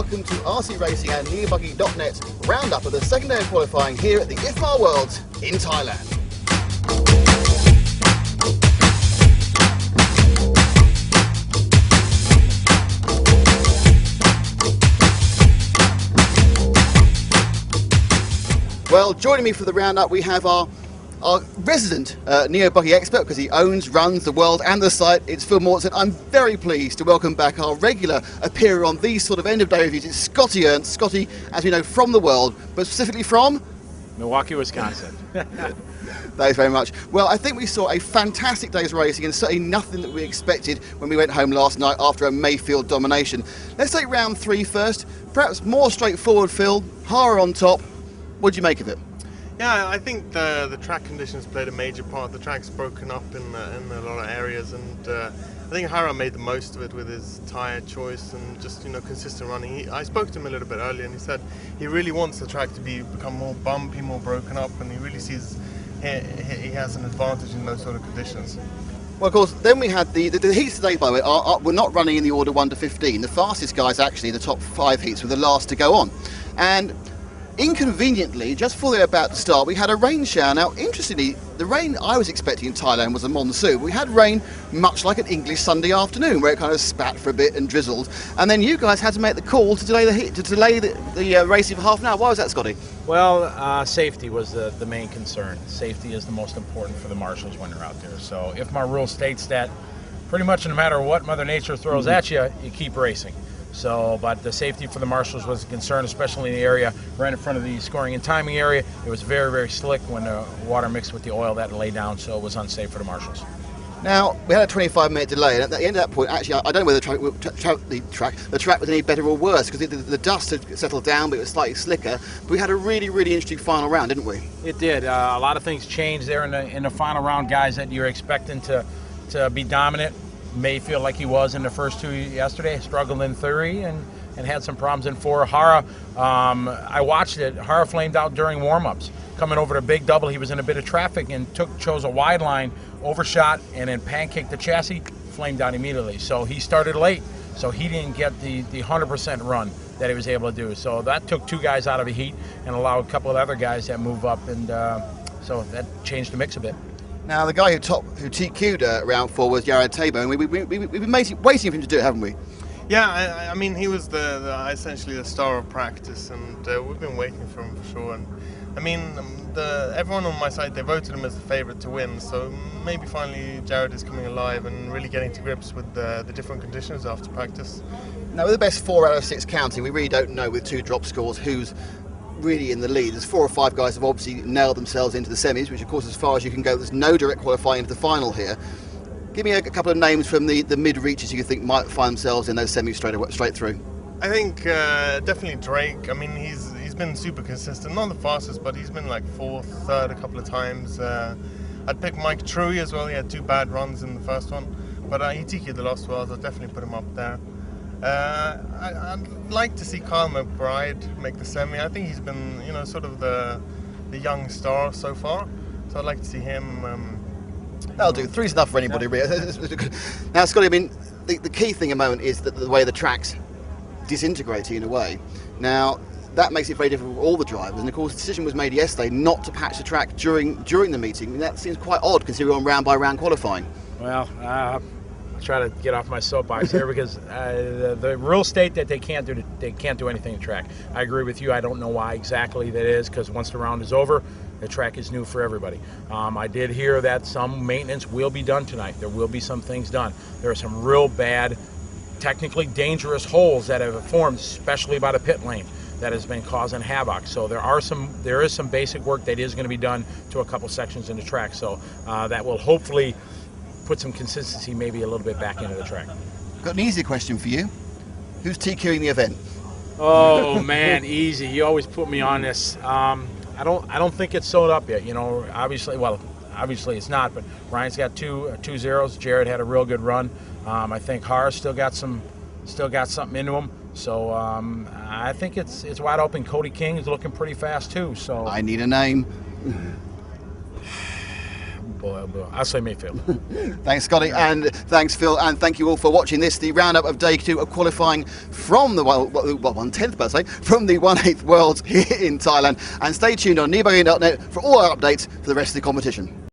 welcome to RC Racing and NeoBuggy.net's roundup of the second day of qualifying here at the IFMAR Worlds in Thailand. Well, joining me for the roundup we have our resident neo-buggy expert, because he owns, runs the world and the site. It's Phil Morton. I'm very pleased to welcome back our regular appearer on these sort of end-of-day reviews. It's Scotty Ernst. Scotty, as we know, from the world, but specifically from? Milwaukee, Wisconsin. Thanks very much. Well, I think we saw a fantastic day's racing and certainly nothing that we expected when we went home last night after a Mayfield domination. Let's take round 3 first. Perhaps more straightforward, Phil. Hara on top. What did you make of it? Yeah, I think the track conditions played a major part. The track's broken up in a lot of areas, and I think Hara made the most of it with his tyre choice and just consistent running. I spoke to him a little bit earlier, and he said he really wants the track to become more bumpy, more broken up, and he really sees he has an advantage in those sort of conditions. Well, of course, then we had the heats today, by the way, were not running in the order 1 to 15. The fastest guys actually, the top 5 heats, were the last to go on. And inconveniently, just before they were about to start, we had a rain shower. Now, interestingly, the rain I was expecting in Thailand was a monsoon. We had rain much like an English Sunday afternoon, where it kind of spat for a bit and drizzled. And then you guys had to make the call to delay the racing for half an hour. Why was that, Scotty? Well, safety was the main concern. Safety is the most important for the marshals when they're out there. So IFMAR rule states that pretty much no matter what Mother Nature throws at you, you keep racing. So, but the safety for the marshals was a concern, especially in the area right in front of the scoring and timing area. It was very, very slick when the water mixed with the oil that lay down, so it was unsafe for the marshals. Now, we had a 25-minute delay, and at the end of that point, actually, I don't know whether the track was any better or worse, because the dust had settled down, but it was slightly slicker. But we had a really, really interesting final round, didn't we? It did. A lot of things changed there in the final round. Guys that you're expecting to be dominant may feel like he was in the first 2 yesterday, struggled in 3 and had some problems in 4. Hara, I watched it. Hara flamed out during warm-ups. Coming over to Big Double, he was in a bit of traffic and chose a wide line, overshot, and then pancaked the chassis, flamed out immediately. So he started late, so he didn't get the 100% run that he was able to do. So that took 2 guys out of the heat and allowed a couple of other guys that move up, and so that changed the mix a bit. Now, the guy who TQ'd round 4 was Jared Tabor, and we've been waiting for him to do it, haven't we? Yeah, I mean, he was essentially the star of practice, and we've been waiting for him for sure. And I mean, everyone on my side, they voted him as the favourite to win, so maybe finally Jared is coming alive and really getting to grips with the different conditions after practice. Now, with the best 4 out of 6 counting, we really don't know with 2 drop scores who's really in the lead. There's 4 or 5 guys who have obviously nailed themselves into the semis, which of course, as far as you can go, there's no direct qualifying into the final here. Give me a couple of names from the mid-reaches you think might find themselves in those semis straight through. I think definitely Drake. I mean, he's been super consistent, not the fastest, but he's been like 4th, 3rd a couple of times. I'd pick Mike Truey as well. He had 2 bad runs in the first one, but he TK'd the last Worlds. I'll definitely put him up there. I'd like to see Kyle McBride make the semi. I think he's been, sort of the young star so far. So I'd like to see him. That'll do. 3's enough for anybody, really. Now, Scotty, I mean, the key thing at the moment is that the way the track's disintegrating in a way. Now, that makes it very difficult for all the drivers. And of course, the decision was made yesterday not to patch the track during the meeting. I mean, that seems quite odd considering we're on round by round qualifying. Well, I'll try to get off my soapbox here because the rules state that they can't do anything to track. I agree with you. I don't know why exactly that is, because once the round is over, the track is new for everybody. I did hear that some maintenance will be done tonight. There will be some things done. There are some real bad, technically dangerous holes that have formed, especially by the pit lane, that has been causing havoc. So there is some basic work that is going to be done to a couple sections in the track. So that will hopefully put some consistency maybe a little bit back into the track. Got an easy question for you. Who's TQing the event? Oh man, easy. You always put me on this. I don't think it's sold up yet. Obviously it's not, but Ryan's got two zeros. Jared had a real good run. I think Hara's still got something into him. So I think it's wide open. Cody King is looking pretty fast too. So I need a name. I'll say Mayfield. Thanks, Scotty, and thanks, Phil, and thank you all for watching this, the roundup of day 2 of qualifying from the 1/10th, per se, from the 1/8 Worlds here in Thailand. And stay tuned on Nibarin.net for all our updates for the rest of the competition.